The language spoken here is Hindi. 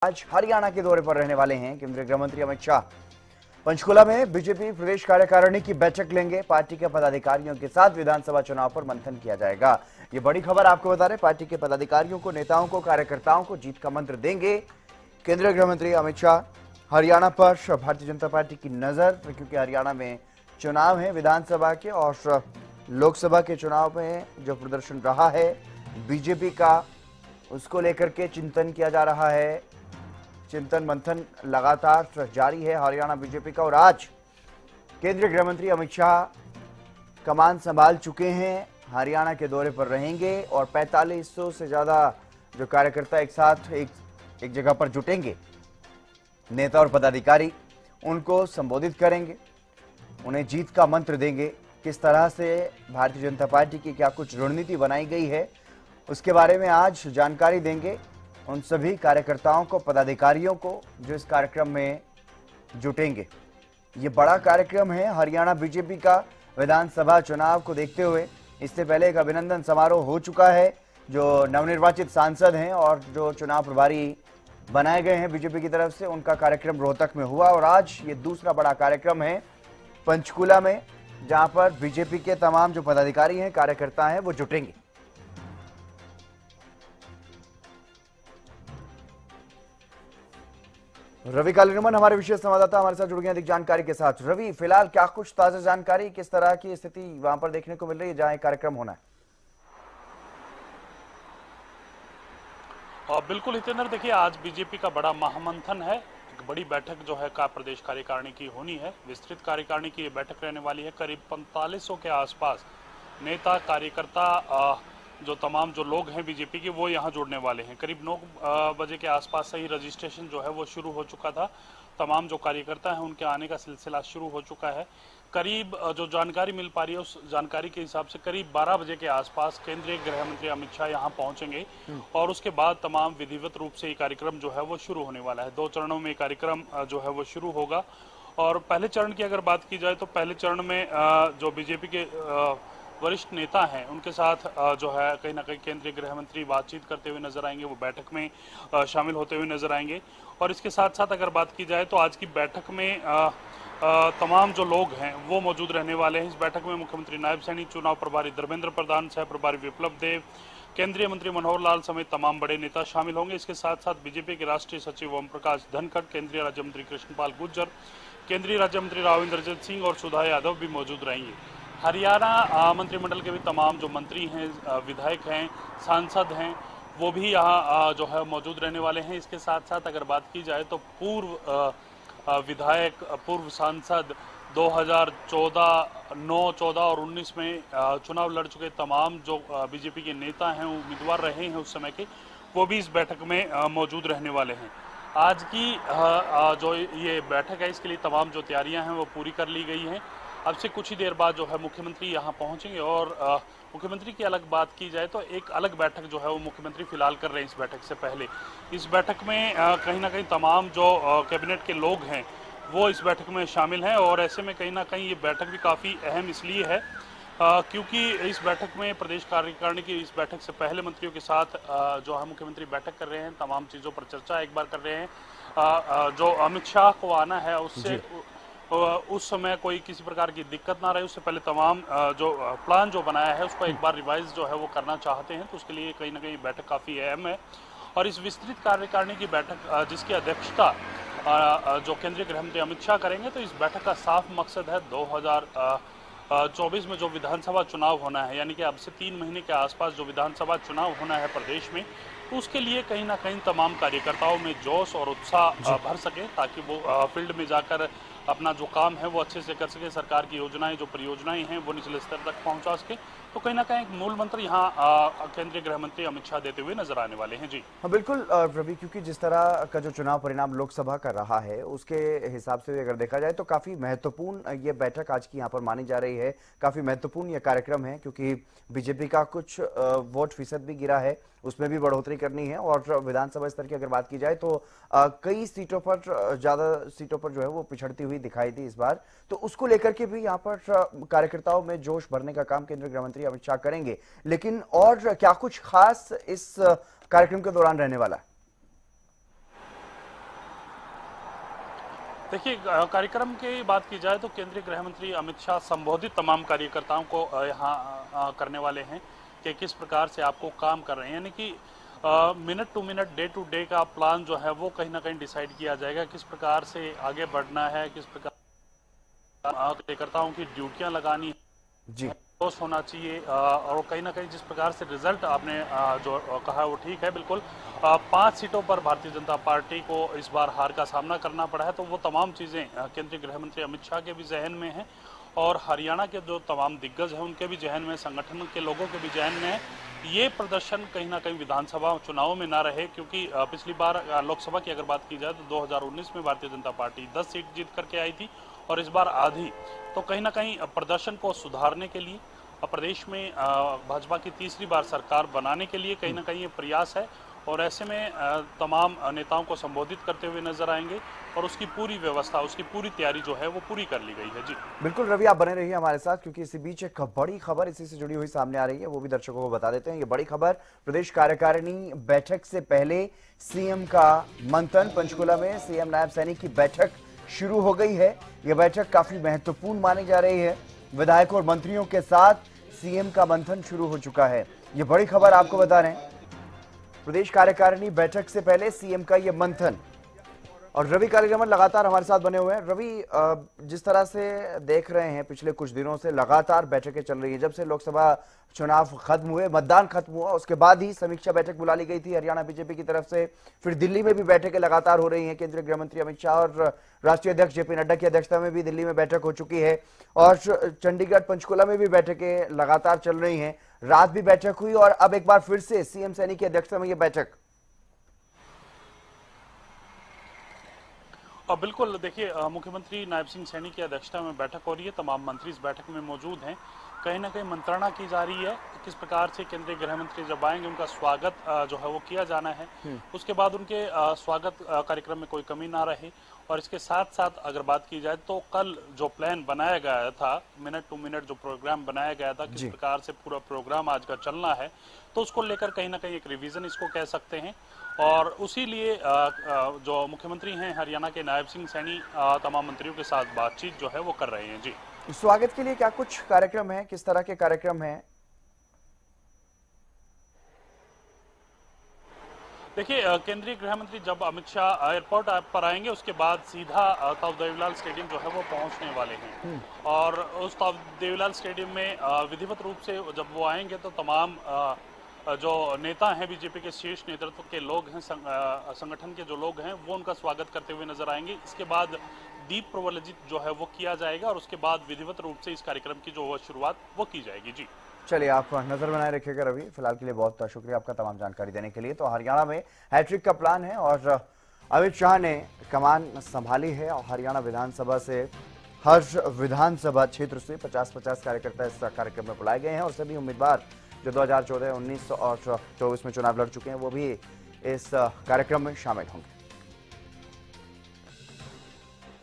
आज हरियाणा के दौरे पर रहने वाले हैं केंद्रीय गृह मंत्री अमित शाह। पंचकुला में बीजेपी प्रदेश कार्यकारिणी की बैठक लेंगे। पार्टी के पदाधिकारियों के साथ विधानसभा चुनाव पर मंथन किया जाएगा। ये बड़ी खबर आपको बता रहे, पार्टी के पदाधिकारियों को, नेताओं को, कार्यकर्ताओं को जीत का मंत्र देंगे केंद्रीय गृह मंत्री अमित शाह। हरियाणा पर भारतीय जनता पार्टी की नजर, क्योंकि हरियाणा में चुनाव है विधानसभा के और लोकसभा के चुनाव में जो प्रदर्शन रहा है बीजेपी का, उसको लेकर के चिंतन किया जा रहा है। चिंतन मंथन लगातार जारी है हरियाणा बीजेपी का। और आज केंद्रीय गृह मंत्री अमित शाह कमान संभाल चुके हैं, हरियाणा के दौरे पर रहेंगे और 4500 से ज्यादा जो कार्यकर्ता एक साथ एक जगह पर जुटेंगे, नेता और पदाधिकारी उनको संबोधित करेंगे, उन्हें जीत का मंत्र देंगे। किस तरह से भारतीय जनता पार्टी की क्या कुछ रणनीति बनाई गई है, उसके बारे में आज जानकारी देंगे उन सभी कार्यकर्ताओं को, पदाधिकारियों को जो इस कार्यक्रम में जुटेंगे। ये बड़ा कार्यक्रम है हरियाणा बीजेपी का विधानसभा चुनाव को देखते हुए। इससे पहले एक अभिनंदन समारोह हो चुका है। जो नवनिर्वाचित सांसद हैं और जो चुनाव प्रभारी बनाए गए हैं बीजेपी की तरफ से, उनका कार्यक्रम रोहतक में हुआ। और आज ये दूसरा बड़ा कार्यक्रम है पंचकुला में, जहां पर बीजेपी के तमाम जो पदाधिकारी हैं, कार्यकर्ता हैं, वो जुटेंगे। रवि कालीरमन हमारे विशेष संवाददाता हमारे साथ जुड़ गए अधिक जानकारी के साथ। रवि, फिलहाल क्या कुछ ताजा जानकारी, किस तरह की स्थिति वहां पर देखने को मिल रही है जहां कार्यक्रम होना है? बिल्कुल हितेंद्र, देखिए आज बीजेपी का बड़ा महामंथन है। एक बड़ी बैठक जो है का प्रदेश कार्यकारिणी की होनी है। विस्तृत कार्यकारिणी की ये बैठक रहने वाली है। करीब 4500 के आसपास नेता, कार्यकर्ता, जो तमाम जो लोग हैं बीजेपी के, वो यहाँ जुड़ने वाले हैं। करीब 9 बजे के आसपास से ही रजिस्ट्रेशन जो है वो शुरू हो चुका था। तमाम जो कार्यकर्ता हैं उनके आने का सिलसिला शुरू हो चुका है। करीब जो जानकारी मिल पा रही है, उस जानकारी के हिसाब से करीब 12 बजे के आसपास केंद्रीय गृह मंत्री अमित शाह यहाँ पहुंचेंगे और उसके बाद तमाम विधिवत रूप से ये कार्यक्रम जो है वो शुरू होने वाला है। 2 चरणों में ये कार्यक्रम जो है वो शुरू होगा। और पहले चरण की अगर बात की जाए तो पहले चरण में जो बीजेपी के वरिष्ठ नेता हैं उनके साथ जो है कहीं ना कहीं केंद्रीय गृह मंत्री बातचीत करते हुए नजर आएंगे, वो बैठक में शामिल होते हुए नजर आएंगे। और इसके साथ साथ अगर बात की जाए तो आज की बैठक में तमाम जो लोग हैं वो मौजूद रहने वाले हैं। इस बैठक में मुख्यमंत्री नायब सैनी, चुनाव प्रभारी धर्मेंद्र प्रधान, सह प्रभारी विप्लव देव, केंद्रीय मंत्री मनोहर लाल समेत तमाम बड़े नेता शामिल होंगे। इसके साथ साथ बीजेपी के राष्ट्रीय सचिव ओम प्रकाश धनखड़, केंद्रीय राज्य मंत्री कृष्णपाल गुर्जर, केंद्रीय राज्य मंत्री राव इंद्रजीत सिंह और सुधा यादव भी मौजूद रहेंगे। हरियाणा मंत्रिमंडल के भी तमाम जो मंत्री हैं, विधायक हैं, सांसद हैं, वो भी यहाँ जो है मौजूद रहने वाले हैं। इसके साथ साथ अगर बात की जाए तो पूर्व विधायक, पूर्व सांसद 2014, 9, 14 और 19 में चुनाव लड़ चुके तमाम जो बीजेपी के नेता हैं, उम्मीदवार रहे हैं उस समय के, वो भी इस बैठक में मौजूद रहने वाले हैं। आज की जो ये बैठक है, इसके लिए तमाम जो तैयारियां हैं वो पूरी कर ली गई हैं। अब से कुछ ही देर बाद जो है मुख्यमंत्री यहाँ पहुंचेंगे और मुख्यमंत्री की अलग बात की जाए तो एक अलग बैठक जो है वो मुख्यमंत्री फिलहाल कर रहे हैं। इस बैठक से पहले इस बैठक में कहीं ना कहीं तमाम जो कैबिनेट के लोग हैं वो इस बैठक में शामिल हैं। और ऐसे में कहीं ना कहीं ये बैठक भी काफ़ी अहम इसलिए है क्योंकि इस बैठक में प्रदेश कार्यकारिणी की इस बैठक से पहले मंत्रियों के साथ जो है मुख्यमंत्री बैठक कर रहे हैं, तमाम चीज़ों पर चर्चा एक बार कर रहे हैं। जो अमित शाह को आना है उससे उस समय कोई किसी प्रकार की दिक्कत ना रहे, उससे पहले तमाम जो प्लान जो बनाया है उसको एक बार रिवाइज जो है वो करना चाहते हैं। तो उसके लिए कहीं ना कहीं बैठक काफ़ी अहम है। और इस विस्तृत कार्यकारिणी की बैठक जिसकी अध्यक्षता जो केंद्रीय गृह मंत्री अमित शाह करेंगे, तो इस बैठक का साफ मकसद है 2024 में जो विधानसभा चुनाव होना है, यानी कि अब से 3 महीने के आसपास जो विधानसभा चुनाव होना है प्रदेश में, उसके लिए कहीं ना कहीं तमाम कार्यकर्ताओं में जोश और उत्साह भर सके, ताकि वो फील्ड में जाकर अपना जो काम है वो अच्छे से कर सके, सरकार की योजनाएं, जो परियोजनाएं हैं वो निचले स्तर तक पहुंचा सके। तो कहीं ना कहीं एक मूल मंत्र यहाँ केंद्रीय गृह मंत्री अमित शाह देते हुए नजर आने वाले हैं। जी हाँ बिल्कुल रवि, क्योंकि जिस तरह का जो चुनाव परिणाम लोकसभा का रहा है उसके हिसाब से अगर देखा जाए तो काफी महत्वपूर्ण ये बैठक आज की यहाँ पर मानी जा रही है। काफी महत्वपूर्ण ये कार्यक्रम है क्योंकि बीजेपी का कुछ वोट फीसद भी गिरा है, उसमें भी बढ़ोतरी करनी है। और विधानसभा स्तर की अगर बात की जाए तो कई सीटों पर, ज्यादा सीटों पर जो है वो पिछड़ती हुई दिखाई दी इस बार। तो उसको लेकर के भी यहाँ पर कार्यकर्ताओं में जोश भरने का काम केंद्रीय गृह मंत्री अमित शाह करेंगे। लेकिन और क्या कुछ खास इस कार्यक्रम के दौरान रहने वाला है? देखिए, कार्यक्रम की बात की जाए तो केंद्रीय गृह मंत्री अमित शाह संबोधित तमाम कार्यकर्ताओं को यहाँ करने वाले हैं कि किस प्रकार से आपको काम कर रहे हैं, यानी कि मिनट टू डे का प्लान जो है वो कहीं ना कहीं डिसाइड किया जाएगा, किस प्रकार से आगे बढ़ना है, किस प्रकार कार्यकर्ताओं की ड्यूटियां लगानी जी। जोश होना चाहिए, और कहीं ना कहीं जिस प्रकार से रिजल्ट आपने जो कहा वो ठीक है बिल्कुल। 5 सीटों पर भारतीय जनता पार्टी को इस बार हार का सामना करना पड़ा है, तो वो तमाम चीज़ें केंद्रीय गृह मंत्री अमित शाह के भी जहन में हैं और हरियाणा के जो तमाम दिग्गज हैं उनके भी जहन में, संगठन के लोगों के भी जहन में है। ये प्रदर्शन कहीं ना कहीं विधानसभा चुनाव में ना रहे, क्योंकि पिछली बार लोकसभा की अगर बात की जाए तो 2019 में भारतीय जनता पार्टी 10 सीट जीत करके आई थी और इस बार आधी। तो कहीं ना कहीं प्रदर्शन को सुधारने के लिए, प्रदेश में भाजपा की तीसरी बार सरकार बनाने के लिए कहीं ना कहीं ये प्रयास है, और ऐसे में तमाम नेताओं को संबोधित करते हुए नजर आएंगे और उसकी पूरी व्यवस्था, उसकी पूरी तैयारी जो है वो पूरी कर ली गई है। जी बिल्कुल रवि, आप बने रहिए हमारे साथ, क्योंकि इसी बीच एक बड़ी खबर इसी से जुड़ी हुई सामने आ रही है, वो भी दर्शकों को बता देते हैं। ये बड़ी खबर, प्रदेश कार्यकारिणी बैठक से पहले सीएम का मंथन। पंचकुला में सीएम नायब सैनी की बैठक शुरू हो गई है। यह बैठक काफी महत्वपूर्ण मानी जा रही है। विधायकों और मंत्रियों के साथ सीएम का मंथन शुरू हो चुका है। ये बड़ी खबर आपको बता रहे हैं, प्रदेश कार्यकारिणी बैठक से पहले सीएम का यह मंथन। और रवि कालीरमन लगातार हमारे साथ बने हुए हैं। रवि, जिस तरह से देख रहे हैं पिछले कुछ दिनों से लगातार बैठकें चल रही है, जब से लोकसभा चुनाव खत्म हुए, मतदान खत्म हुआ, उसके बाद ही समीक्षा बैठक बुला ली गई थी हरियाणा बीजेपी की तरफ से। फिर दिल्ली में भी बैठकें लगातार हो रही हैं। केंद्रीय गृह मंत्री अमित शाह और राष्ट्रीय अध्यक्ष जेपी नड्डा की अध्यक्षता में भी दिल्ली में बैठक हो चुकी है और चंडीगढ़ पंचकुला में भी बैठकें लगातार चल रही हैं। रात भी बैठक हुई और अब एक बार फिर से सीएम सैनी की अध्यक्षता में यह बैठक। बिल्कुल, देखिए, मुख्यमंत्री नायब सिंह सैनी की अध्यक्षता में बैठक हो रही है, तमाम मंत्री इस बैठक में मौजूद हैं। कहीं ना कहीं मंत्रणा की जा रही है कि किस प्रकार से केंद्रीय गृह मंत्री जब आएंगे उनका स्वागत जो है वो किया जाना है, उसके बाद उनके स्वागत कार्यक्रम में कोई कमी ना रहे। और इसके साथ साथ अगर बात की जाए तो कल जो प्लान बनाया गया था, मिनट टू मिनट जो प्रोग्राम बनाया गया था, किस प्रकार से पूरा प्रोग्राम आज का चलना है, तो उसको लेकर कहीं ना कहीं एक रिवीजन इसको कह सकते हैं। और उसी लिए जो मुख्यमंत्री हैं हरियाणा के नायब सिंह सैनी तमाम मंत्रियों के साथ बातचीत जो है वो कर रहे हैं। जी, स्वागत के लिए क्या कुछ कार्यक्रम है, किस तरह के कार्यक्रम हैं? देखिए, केंद्रीय गृह मंत्री जब अमित शाह एयरपोर्ट पर आएंगे उसके बाद सीधा ताऊ देवीलाल स्टेडियम जो है वो पहुंचने वाले हैं और उस ताऊ देवीलाल स्टेडियम में विधिवत रूप से जब वो आएंगे तो तमाम जो नेता हैं, बीजेपी के शीर्ष नेतृत्व के लोग हैं, संगठन के जो लोग हैं, वो उनका स्वागत करते हुए नजर आएंगे। इसके बाद दीप प्रज्वलित जो है वो किया जाएगा और उसके बाद विधिवत रूप से इस कार्यक्रम की जो शुरुआत वो की जाएगी। जी, चलिए, आप नजर बनाए रखिएगा रवि। फिलहाल के लिए बहुत शुक्रिया आपका तमाम जानकारी देने के लिए। तो हरियाणा में हैट्रिक का प्लान है और अमित शाह ने कमान संभाली है और हरियाणा विधानसभा से हर विधानसभा क्षेत्र से 50-50 कार्यकर्ता इस कार्यक्रम में बुलाए गए हैं और सभी उम्मीदवार जो 2014, 19 और 24 में चुनाव लड़ चुके हैं वो भी इस कार्यक्रम में शामिल होंगे।